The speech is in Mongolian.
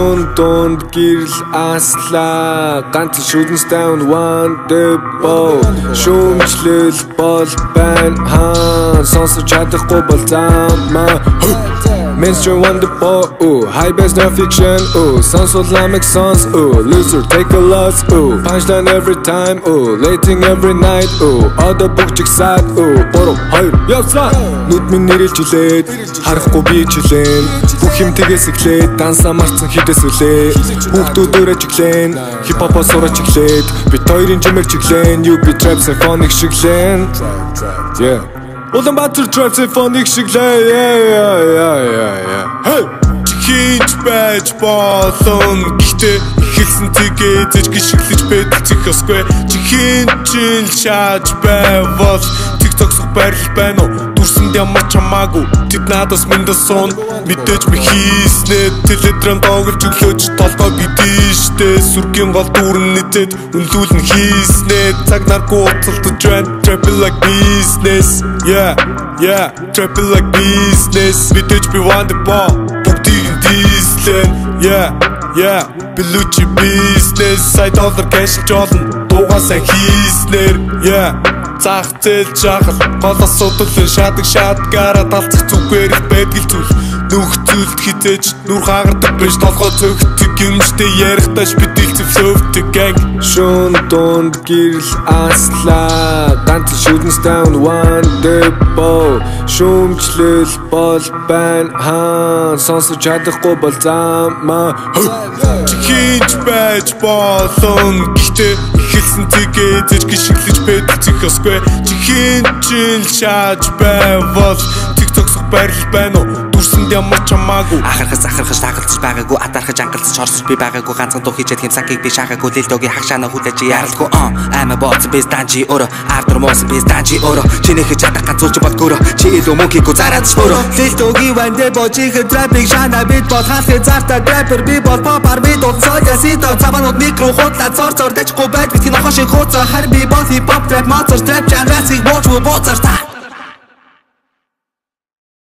Шүүн дунд гэрэл аслаа ганц шүдэнстэй wonderful шүүмжлэл бол байна сонсож чадахгүй бол замаа Mainstream wonderful, high best no fiction, сонсуулаа make sense, loser take a loss, punchline every time, lating every night, other book чигсаад, бороо хоёр явсаа нүд минь нэрэлж илээд харахгүй би чилэн бүх юм тэгээс эхлээд дансаа марцсан хідээс үлээ хүүхдүүд өрөө чиглэн хип хопоо сураж эхлээд бид хоёрын жимэр чиглэн you be trap symphonic шиглэн yeah Улаанбаатар trap symphonic шиглэн yeah Хийж байж болон гэхдээ ихэлсэн тэгээ зэжиг шиглэж бэдэлцэх ёсгүй чихийн жил шааж байвал TikTok сох байрал байна уу дүрсэнд ямар чамаагүй тэд надаас мэндэ суун мэдээж би хийснэ телетрам доогорч өглөөж толгой бидээштэй сүргийн гол дүүрэн нэтэд үнлүүлэн хийснэ цаг наргүй уцалдаж байна trapping like business yeah trapping like business мэдээж би wonderful Yeah, Belucci business side dollar cash жолно дуугаа сайн хийснээр зах зээл жахал гол асуудал шаадаг шаадгаараа талцах зүгээр их байдгал зүйл нөхцөлд хизээж нүр хаагардаг биш толгой цогтөг юмштэй ярихташ бидэл зөвлөвдөг gang Шүүн дунд гэрэл аслаа ганц шүдэнстэй wonderful шүүмжлэл бол байна сонсож чадахгүй бол замаа хийж байж болон гэхдээ ихэлсэн тэгээ зэжиг шиглэж бэдэлцэх ёсгүй чихийн жил шааж байвал TikTok сох байрал байна уу дүрсэнд ямар чамаагүй ахархаж тагалзаж байгаагүй атархаж ангалзаж орсож би байгаагүй ганцхан дуу хийчихэд хэмсакийг би шахаагүй лэлдогийн хагшаана хүлээж яралгүй аймаа бооцсон би станжи өрөө автор муусан би станжи өрөө чинийхэж чадах ганцуулж болгоороо чи илүү мөнхийгөө зараад шөрөө лэлдогийн вандэ божихэ трапик шана бит бол хаалхэ зарта рэпер би бол попар бид уцаага сито цаванууд микро хутлаа цор дэжгүй байд бит нохоо шиг хууцаа хар би бол хип хоп трап моцор трап жанрасыг боочгүй боцор та